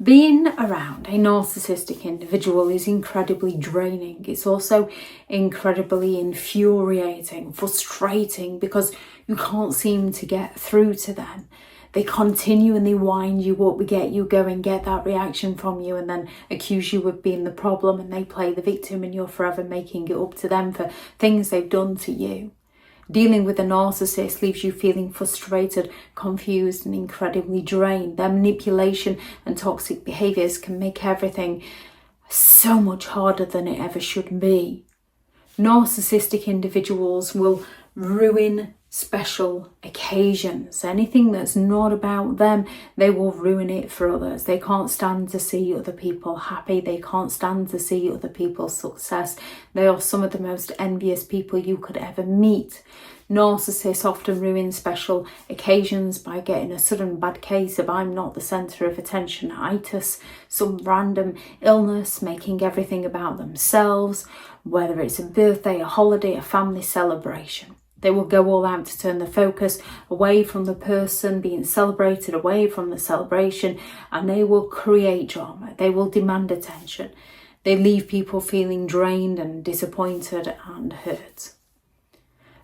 Being around a narcissistic individual is incredibly draining. It's also incredibly infuriating, frustrating, because you can't seem to get through to them. They continually wind you up, you go and get that reaction from you, and then accuse you of being the problem, and they play the victim, and you're forever making it up to them for things they've done to you. Dealing with a narcissist leaves you feeling frustrated, confused, and incredibly drained. Their manipulation and toxic behaviours can make everything so much harder than it ever should be. Narcissistic individuals will ruin special occasions. Anything that's not about them, they will ruin it for others. They can't stand to see other people happy. They can't stand to see other people's success. They are some of the most envious people you could ever meet. Narcissists often ruin special occasions by getting a sudden bad case of I'm not the centre of attention-itis, some random illness, making everything about themselves, whether it's a birthday, a holiday, a family celebration. They will go all out to turn the focus away from the person being celebrated, away from the celebration, and they will create drama. They will demand attention. They leave people feeling drained and disappointed and hurt.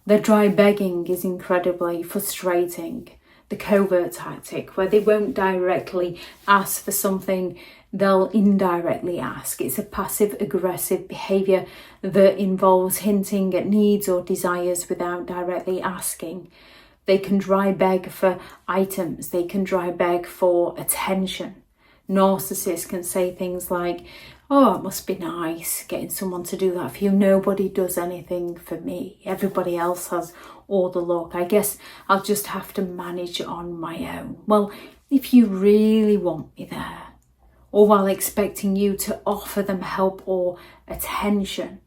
Their dry begging is incredibly frustrating. The covert tactic, where they won't directly ask for something, they'll indirectly ask. It's a passive-aggressive behaviour that involves hinting at needs or desires without directly asking. They can dry beg for items. They can dry beg for attention. Narcissists can say things like, oh, it must be nice getting someone to do that for you. Nobody does anything for me. Everybody else has all the luck. I guess I'll just have to manage on my own. Well, if you really want me there, or while expecting you to offer them help or attention.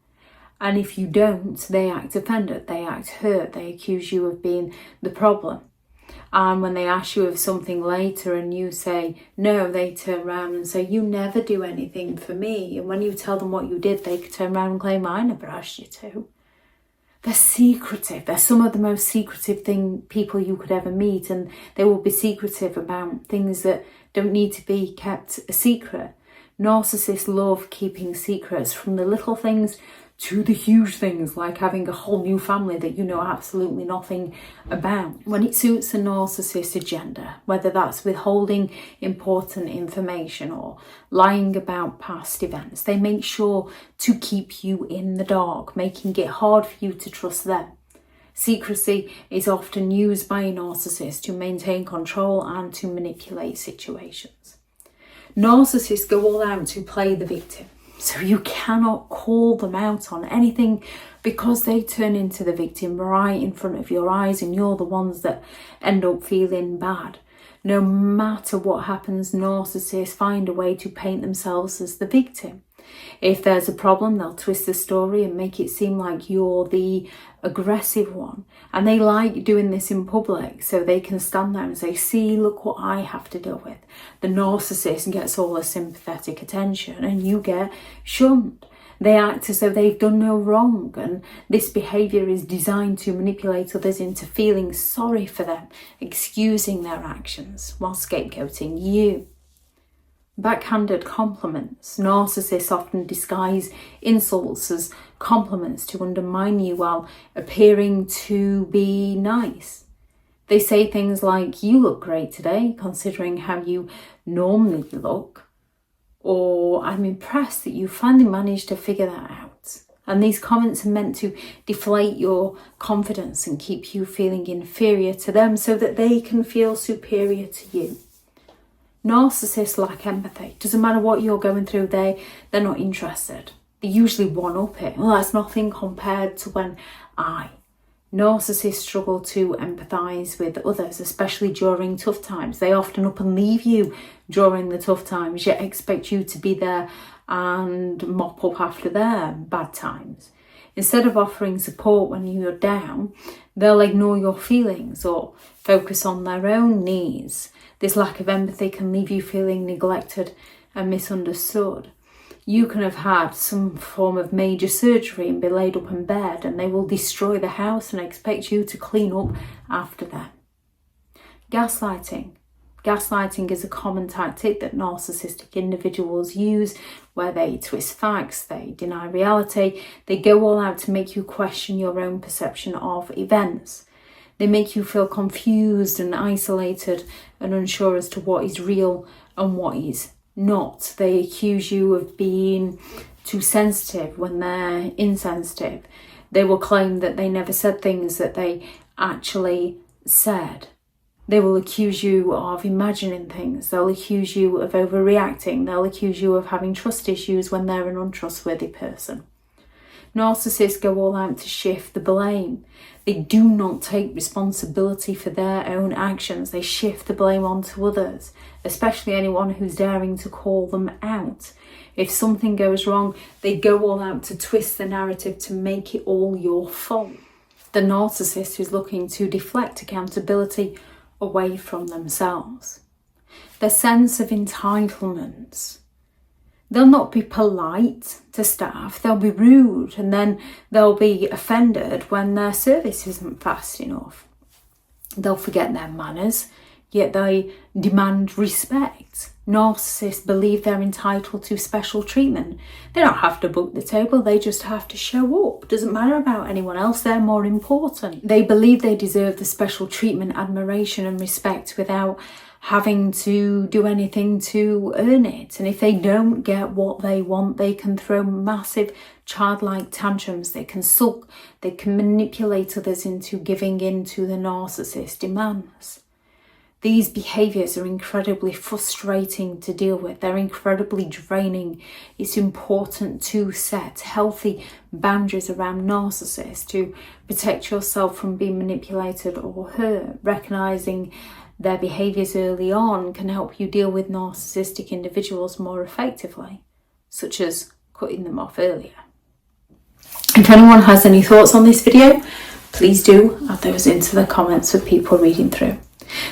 And if you don't, they act offended, they act hurt, they accuse you of being the problem. And when they ask you of something later and you say no, they turn around and say, you never do anything for me. And when you tell them what you did, they turn around and claim, I never asked you to. They're secretive. They're some of the most secretive people you could ever meet, and they will be secretive about things that don't need to be kept a secret. Narcissists love keeping secrets, from the little things to the huge things, like having a whole new family that you know absolutely nothing about. When it suits a narcissist agenda, whether that's withholding important information or lying about past events, they make sure to keep you in the dark, making it hard for you to trust them. Secrecy is often used by a narcissist to maintain control and to manipulate situations. Narcissists go all out to play the victim. So you cannot call them out on anything, because they turn into the victim right in front of your eyes, and you're the ones that end up feeling bad. No matter what happens, narcissists find a way to paint themselves as the victim. If there's a problem, they'll twist the story and make it seem like you're the aggressive one. And they like doing this in public, so they can stand there and say, see, look what I have to deal with. The narcissist gets all the sympathetic attention and you get shunned. They act as though they've done no wrong, and this behaviour is designed to manipulate others into feeling sorry for them, excusing their actions while scapegoating you. Backhanded compliments. Narcissists often disguise insults as compliments to undermine you while appearing to be nice. They say things like, you look great today, considering how you normally look. Or, I'm impressed that you finally managed to figure that out. And these comments are meant to deflate your confidence and keep you feeling inferior to them so that they can feel superior to you. Narcissists lack empathy. Doesn't matter what you're going through, they're not interested. They usually one-up it. Well, that's nothing compared to when Narcissists struggle to empathise with others, especially during tough times. They often up and leave you during the tough times, yet expect you to be there and mop up after their bad times. Instead of offering support when you're down, they'll ignore your feelings or focus on their own needs. This lack of empathy can leave you feeling neglected and misunderstood. You can have had some form of major surgery and be laid up in bed, and they will destroy the house and expect you to clean up after them. Gaslighting. Gaslighting is a common tactic that narcissistic individuals use, where they twist facts, they deny reality, they go all out to make you question your own perception of events. They make you feel confused and isolated and unsure as to what is real and what is not. They accuse you of being too sensitive when they're insensitive. They will claim that they never said things that they actually said. They will accuse you of imagining things. They'll accuse you of overreacting. They'll accuse you of having trust issues when they're an untrustworthy person. Narcissists go all out to shift the blame. They do not take responsibility for their own actions. They shift the blame onto others, especially anyone who's daring to call them out. If something goes wrong, they go all out to twist the narrative to make it all your fault. The narcissist is looking to deflect accountability away from themselves. Their sense of entitlement. They'll not be polite to staff, they'll be rude, and then they'll be offended when their service isn't fast enough. They'll forget their manners, yet they demand respect. Narcissists believe they're entitled to special treatment. They don't have to book the table, they just have to show up. Doesn't matter about anyone else, they're more important. They believe they deserve the special treatment, admiration and respect without having to do anything to earn it. And if they don't get what they want, they can throw massive childlike tantrums. They can sulk, they can manipulate others into giving in to the narcissist's demands. These behaviours are incredibly frustrating to deal with. They're incredibly draining. It's important to set healthy boundaries around narcissists to protect yourself from being manipulated or hurt. Recognising their behaviours early on can help you deal with narcissistic individuals more effectively, such as cutting them off earlier. If anyone has any thoughts on this video, please do add those into the comments for people reading through.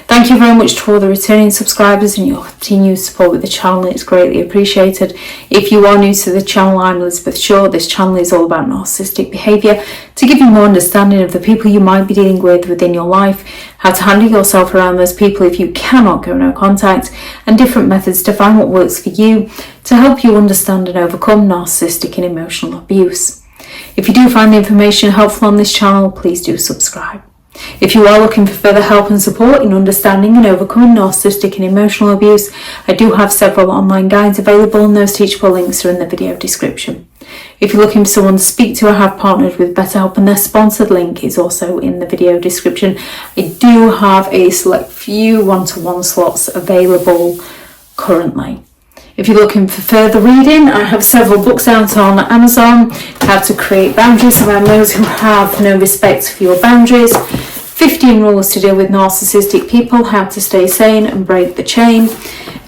Thank you very much to all the returning subscribers and your continued support with the channel. It's greatly appreciated. If you are new to the channel, I'm Elizabeth Shaw. This channel is all about narcissistic behaviour to give you more understanding of the people you might be dealing with within your life, how to handle yourself around those people if you cannot go no contact, and different methods to find what works for you to help you understand and overcome narcissistic and emotional abuse. If you do find the information helpful on this channel, please do subscribe. If you are looking for further help and support in understanding and overcoming narcissistic and emotional abuse, I do have several online guides available, and those teachable links are in the video description. If you're looking for someone to speak to, I have partnered with BetterHelp, and their sponsored link is also in the video description. I do have a select few one-to-one slots available currently. If you're looking for further reading, I have several books out on Amazon. How to create boundaries around those who have no respect for your boundaries. 15 rules to deal with narcissistic people. How to stay sane and break the chain.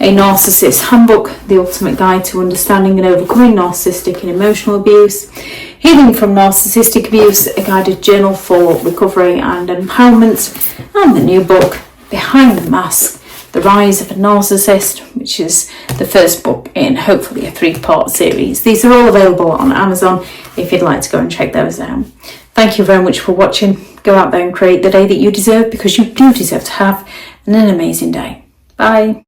A Narcissists Handbook, the ultimate guide to understanding and overcoming narcissistic and emotional abuse. Healing from Narcissistic Abuse, a guided journal for recovery and empowerment. And the new book, Behind the Mask, The Rise of a Narcissist, which is the first book in hopefully a 3-part series. These are all available on Amazon if you'd like to go and check those out. Thank you very much for watching. Go out there and create the day that you deserve, because you do deserve to have an amazing day. Bye.